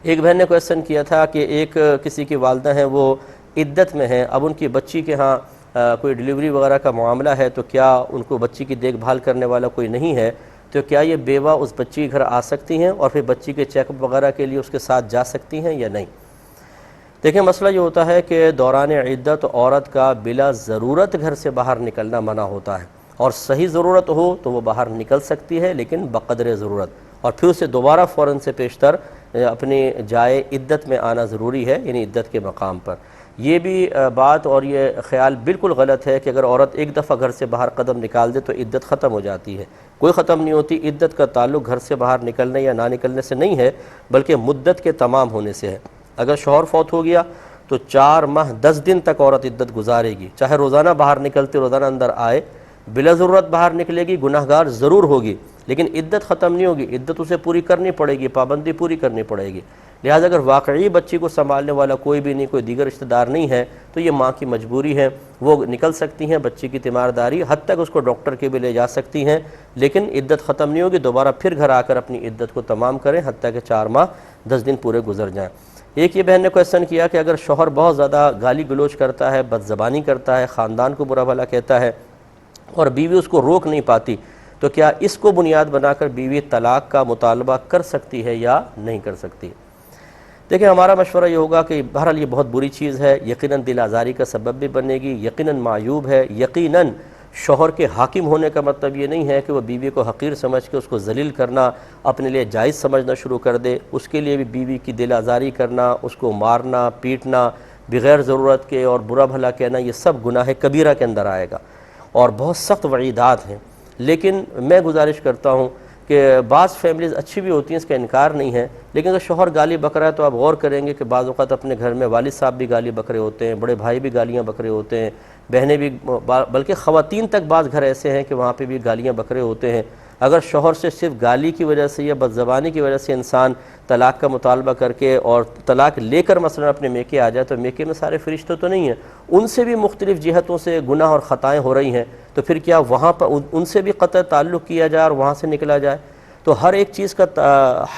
ایک بہن نے کویسچن کیا تھا کہ ایک کسی کی والدہ ہیں، وہ عدت میں ہیں، اب ان کی بچی کے ہاں کوئی ڈیلیوری وغیرہ کا معاملہ ہے، تو کیا ان کو بچی کی دیکھ بھال کرنے والا کوئی نہیں ہے، تو کیا یہ بیوہ اس بچی کے گھر آ سکتی ہیں اور پھر بچی کے چیک اپ وغیرہ کے لیے اس کے ساتھ جا سکتی ہیں یا نہیں؟ دیکھیں، مسئلہ یہ ہوتا ہے کہ دوران عدت عورت کا بلا ضرورت گھر سے باہر نکلنا منع ہوتا ہے، اور صحیح ضرورت ہو تو وہ باہر نکل سکتی ہے، لیکن بقدر ضرورت، اور پھر اسے دوبارہ فوراً سے پیشتر اپنی جائے عدت میں آنا ضروری ہے، یعنی عدت کے مقام پر۔ یہ بھی بات اور یہ خیال بالکل غلط ہے کہ اگر عورت ایک دفعہ گھر سے باہر قدم نکال دے تو عدت ختم ہو جاتی ہے۔ کوئی ختم نہیں ہوتی، عدت کا تعلق گھر سے باہر نکلنے یا نہ نکلنے سے نہیں ہے، بلکہ مدت کے تمام ہونے سے ہے۔ اگر شوہر فوت ہو گیا تو 4 ماہ 10 دن تک عورت عدت گزارے گی، چاہے روزانہ باہر نکلتے روزانہ اندر آئے، بلا ضرورت باہر نکلے گی، گناہگار ضرور ہوگی، لیکن عدت ختم نہیں ہوگی، عدت اسے پوری کرنی پڑے گی، پابندی پوری کرنی پڑے گی۔ لہٰذا اگر واقعی بچی کو سنبھالنے والا کوئی بھی نہیں، کوئی دیگر رشتہ دار نہیں ہے، تو یہ ماں کی مجبوری ہے، وہ نکل سکتی ہیں، بچی کی تیمارداری حد تک اس کو ڈاکٹر کے بھی لے جا سکتی ہیں، لیکن عدت ختم نہیں ہوگی، دوبارہ پھر گھر آ کر اپنی عدت کو تمام کریں حتیٰ کہ 4 ماہ 10 دن پورے گزر جائیں۔ ایک یہ بہن نے کویسچن کیا کہ اگر شوہر بہت زیادہ گالی گلوچ کرتا ہے، بد زبانی کرتا ہے، خاندان کو برا بھلا کہتا ہے اور بیوی اس کو روک نہیں پاتی، تو کیا اس کو بنیاد بنا کر بیوی طلاق کا مطالبہ کر سکتی ہے یا نہیں کر سکتی؟ دیکھیں، ہمارا مشورہ یہ ہوگا کہ بہرحال یہ بہت بری چیز ہے، یقیناً دل آزاری کا سبب بھی بنے گی، یقیناً معیوب ہے، یقیناً شوہر کے حاکم ہونے کا مطلب یہ نہیں ہے کہ وہ بیوی کو حقیر سمجھ کے اس کو ذلیل کرنا اپنے لیے جائز سمجھنا شروع کر دے، اس کے لیے بھی بیوی کی دل آزاری کرنا، اس کو مارنا پیٹنا بغیر ضرورت کے اور برا بھلا کہنا، یہ سب گناہ کبیرہ کے اندر آئے گا اور بہت سخت وعیدات ہیں۔ لیکن میں گزارش کرتا ہوں کہ بعض فیملیز اچھی بھی ہوتی ہیں، اس کا انکار نہیں ہے، لیکن اگر شوہر گالی بک رہا ہے تو آپ غور کریں گے کہ بعض اوقات اپنے گھر میں والد صاحب بھی گالی بک رہے ہوتے ہیں، بڑے بھائی بھی گالیاں بک رہے ہوتے ہیں، بہنیں بھی، بلکہ خواتین تک بعض گھر ایسے ہیں کہ وہاں پہ بھی گالیاں بک رہے ہوتے ہیں۔ اگر شوہر سے صرف گالی کی وجہ سے یا بد زبانی کی وجہ سے انسان طلاق کا مطالبہ کر کے اور طلاق لے کر مثلا اپنے میکے آ جائے، تو میکے میں سارے فرشتے تو نہیں ہیں، ان سے بھی مختلف جہتوں سے گناہ اور خطائیں ہو رہی ہیں، تو پھر کیا وہاں پر ان سے بھی قطع تعلق کیا جائے اور وہاں سے نکلا جائے؟ تو ہر ایک چیز کا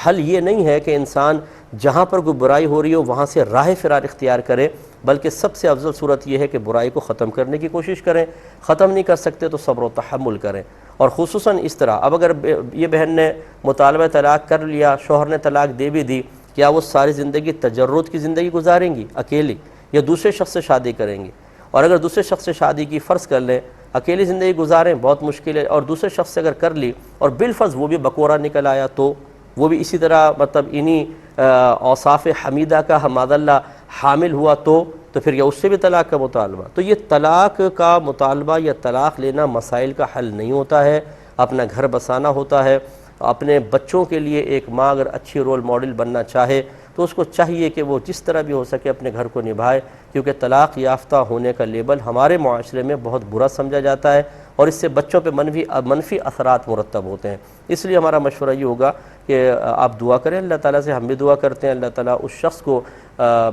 حل یہ نہیں ہے کہ انسان جہاں پر کوئی برائی ہو رہی ہو وہاں سے راہ فرار اختیار کرے، بلکہ سب سے افضل صورت یہ ہے کہ برائی کو ختم کرنے کی کوشش کریں، ختم نہیں کر سکتے تو صبر و تحمل کریں، اور خصوصاً اس طرح اب اگر یہ بہن نے مطالبہ طلاق کر لیا، شوہر نے طلاق دے بھی دی، کیا وہ ساری زندگی تجرد کی زندگی گزاریں گی اکیلی، یا دوسرے شخص سے شادی کریں گی؟ اور اگر دوسرے شخص سے شادی کی، فرض کر لیں اکیلی زندگی گزاریں، بہت مشکل ہے، اور دوسرے شخص سے اگر کر لی اور بالفرض وہ بھی بکورہ نکل آیا، تو وہ بھی اسی طرح مطلب انہی اوصاف حمیدہ کا معاذ اللہ حامل ہوا، تو پھر یا اس سے بھی طلاق کا مطالبہ؟ تو یہ طلاق کا مطالبہ یا طلاق لینا مسائل کا حل نہیں ہوتا ہے، اپنا گھر بسانا ہوتا ہے۔ اپنے بچوں کے لیے ایک ماں اگر اچھی رول ماڈل بننا چاہے تو اس کو چاہیے کہ وہ جس طرح بھی ہو سکے اپنے گھر کو نبھائے، کیونکہ طلاق یافتہ ہونے کا لیبل ہمارے معاشرے میں بہت برا سمجھا جاتا ہے اور اس سے بچوں پہ منفی اثرات مرتب ہوتے ہیں۔ اس لیے ہمارا مشورہ یہ ہوگا کہ آپ دعا کریں اللہ تعالیٰ سے، ہم بھی دعا کرتے ہیں اللہ تعالیٰ اس شخص کو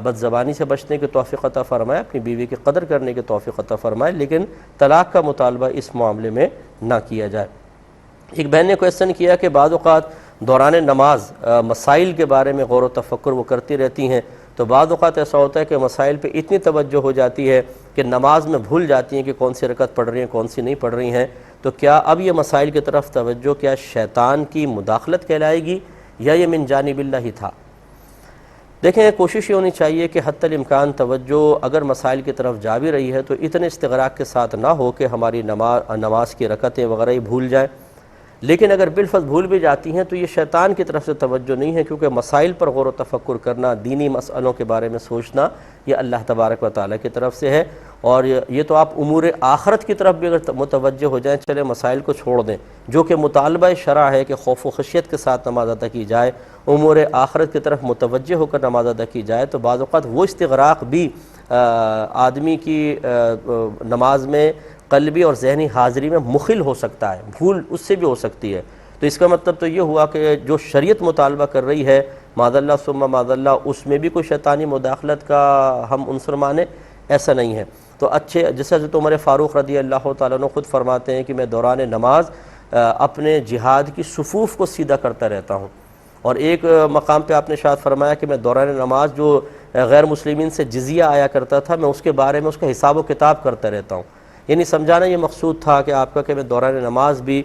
بد زبانی سے بچنے کی توفیق عطا فرمائے، اپنی بیوی کی قدر کرنے کی توفیق عطا فرمائے، لیکن طلاق کا مطالبہ اس معاملے میں نہ کیا جائے۔ ایک بہن نے کویسچن کیا کہ بعض اوقات دوران نماز مسائل کے بارے میں غور و تفکر وہ کرتی رہتی ہیں، تو بعض اوقات ایسا ہوتا ہے کہ مسائل پہ اتنی توجہ ہو جاتی ہے کہ نماز میں بھول جاتی ہیں کہ کون سی رکعت پڑھ رہی ہیں کون سی نہیں پڑھ رہی ہیں، تو کیا اب یہ مسائل کی طرف توجہ کیا شیطان کی مداخلت کہلائے گی یا یہ من جانب اللہ ہی تھا؟ دیکھیں، کوشش یہ ہونی چاہیے کہ حتی الامکان توجہ اگر مسائل کی طرف جا بھی رہی ہے تو اتنے استغراق کے ساتھ نہ ہو کہ ہماری نماز کی رکعتیں وغیرہ ہی بھول جائیں، لیکن اگر بالفرض بھول بھی جاتی ہیں تو یہ شیطان کی طرف سے توجہ نہیں ہے، کیونکہ مسائل پر غور و تفکر کرنا، دینی مسئلوں کے بارے میں سوچنا، یہ اللہ تبارک و تعالیٰ کی طرف سے ہے، اور یہ تو آپ امور آخرت کی طرف بھی اگر متوجہ ہو جائیں، چلے مسائل کو چھوڑ دیں، جو کہ مطالبہ شرع ہے کہ خوف و خشیت کے ساتھ نماز ادا کی جائے، امور آخرت کی طرف متوجہ ہو کر نماز ادا کی جائے، تو بعض اوقات وہ استغراق بھی آدمی کی نماز میں قلبی اور ذہنی حاضری میں مخل ہو سکتا ہے، بھول اس سے بھی ہو سکتی ہے۔ تو اس کا مطلب تو یہ ہوا کہ جو شریعت مطالبہ کر رہی ہے معاذ اللہ ثم معاذ اللہ، اس میں بھی کوئی شیطانی مداخلت کا ہم عنصر مانے، ایسا نہیں ہے۔ تو اچھے جیسے حضرت عمر فاروق رضی اللہ تعالیٰ عنہ خود فرماتے ہیں کہ میں دوران نماز اپنے جہاد کی صفوف کو سیدھا کرتا رہتا ہوں، اور ایک مقام پہ آپ نے ارشاد فرمایا کہ میں دوران نماز جو غیر مسلمین سے جزیہ آیا کرتا تھا میں اس کے بارے میں اس کا حساب و کتاب کرتا رہتا ہوں، یعنی سمجھانا یہ مقصود تھا کہ آپ کا کہ میں دوران نماز بھی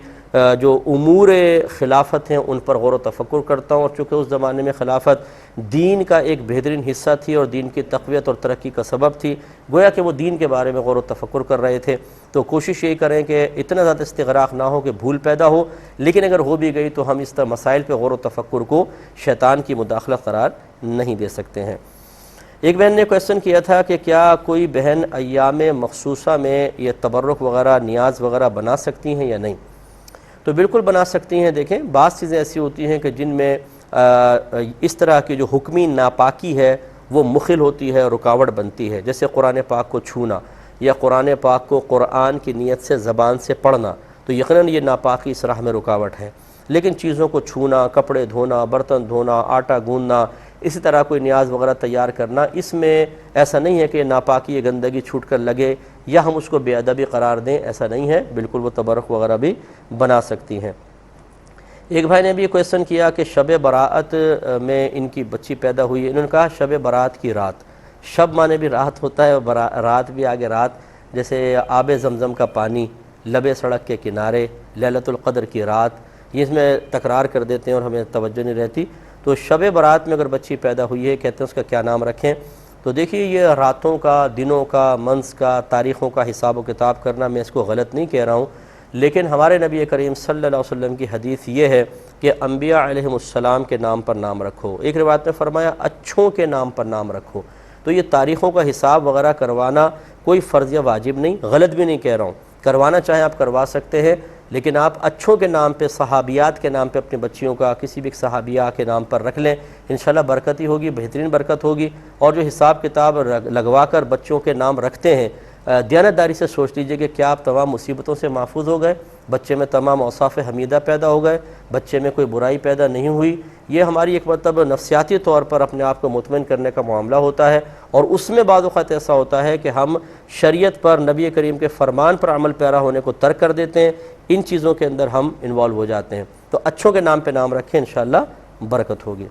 جو امور خلافت ہیں ان پر غور و تفکر کرتا ہوں، اور چونکہ اس زمانے میں خلافت دین کا ایک بہترین حصہ تھی اور دین کی تقویت اور ترقی کا سبب تھی، گویا کہ وہ دین کے بارے میں غور و تفکر کر رہے تھے، تو کوشش یہی کریں کہ اتنا زیادہ استغراق نہ ہو کہ بھول پیدا ہو، لیکن اگر ہو بھی گئی تو ہم اس طرح مسائل پہ غور و تفکر کو شیطان کی مداخلت قرار نہیں دے سکتے ہیں۔ ایک بہن نے کویسچن کیا تھا کہ کیا کوئی بہن ایام مخصوصہ میں یہ تبرک وغیرہ نیاز وغیرہ بنا سکتی ہیں یا نہیں؟ تو بالکل بنا سکتی ہیں۔ دیکھیں بعض چیزیں ایسی ہوتی ہیں کہ جن میں اس طرح کی جو حکمی ناپاکی ہے وہ مخل ہوتی ہے، رکاوٹ بنتی ہے، جیسے قرآن پاک کو چھونا یا قرآن پاک کو قرآن کی نیت سے زبان سے پڑھنا، تو یقیناً یہ ناپاکی اس راہ میں رکاوٹ ہے۔ لیکن چیزوں کو چھونا، کپڑے دھونا، برتن دھونا، آٹا گوندنا، اسی طرح کوئی نیاز وغیرہ تیار کرنا، اس میں ایسا نہیں ہے کہ ناپاکی یا گندگی چھوٹ کر لگے یا ہم اس کو بے ادبی قرار دیں، ایسا نہیں ہے، بالکل وہ تبرک وغیرہ بھی بنا سکتی ہیں۔ ایک بھائی نے بھی کویسچن کیا کہ شب برات میں ان کی بچی پیدا ہوئی ہے، انہوں نے کہا شب برات کی رات، شب مانے بھی رات ہوتا ہے اور رات بھی آگے رات، جیسے آب زمزم کا پانی، لب سڑک کے کنارے، لیلۃ القدر کی رات، یہ اس میں تکرار کر دیتے ہیں اور ہمیں توجہ نہیں رہتی۔ تو شب برات میں اگر بچی پیدا ہوئی ہے، کہتے ہیں اس کا کیا نام رکھیں؟ تو دیکھیے یہ راتوں کا، دنوں کا، منز کا، تاریخوں کا حساب و کتاب کرنا میں اس کو غلط نہیں کہہ رہا ہوں، لیکن ہمارے نبی کریم صلی اللہ علیہ وسلم کی حدیث یہ ہے کہ انبیاء علیہم السلام کے نام پر نام رکھو، ایک روایت میں فرمایا اچھوں کے نام پر نام رکھو۔ تو یہ تاریخوں کا حساب وغیرہ کروانا کوئی فرض یا واجب نہیں، غلط بھی نہیں کہہ رہا ہوں، کروانا چاہیں آپ کروا سکتے ہیں، لیکن آپ اچھوں کے نام پہ، صحابیات کے نام پہ اپنی بچیوں کا کسی بھی ایک صحابیہ کے نام پر رکھ لیں، انشاءاللہ برکت ہی ہوگی، بہترین برکت ہوگی۔ اور جو حساب کتاب لگوا کر بچوں کے نام رکھتے ہیں، دیانتداری سے سوچ لیجئے کہ کیا آپ تمام مصیبتوں سے محفوظ ہو گئے، بچے میں تمام اوصاف حمیدہ پیدا ہو گئے، بچے میں کوئی برائی پیدا نہیں ہوئی۔ یہ ہماری ایک مطلب نفسیاتی طور پر اپنے آپ کو مطمئن کرنے کا معاملہ ہوتا ہے، اور اس میں بعض اوقات ایسا ہوتا ہے کہ ہم شریعت پر، نبی کریم کے فرمان پر عمل پیرا ہونے کو ترک کر دیتے ہیں، ان چیزوں کے اندر ہم انوالو ہو جاتے ہیں۔ تو اچھوں کے نام پہ نام رکھیں، انشاءاللہ برکت ہوگی۔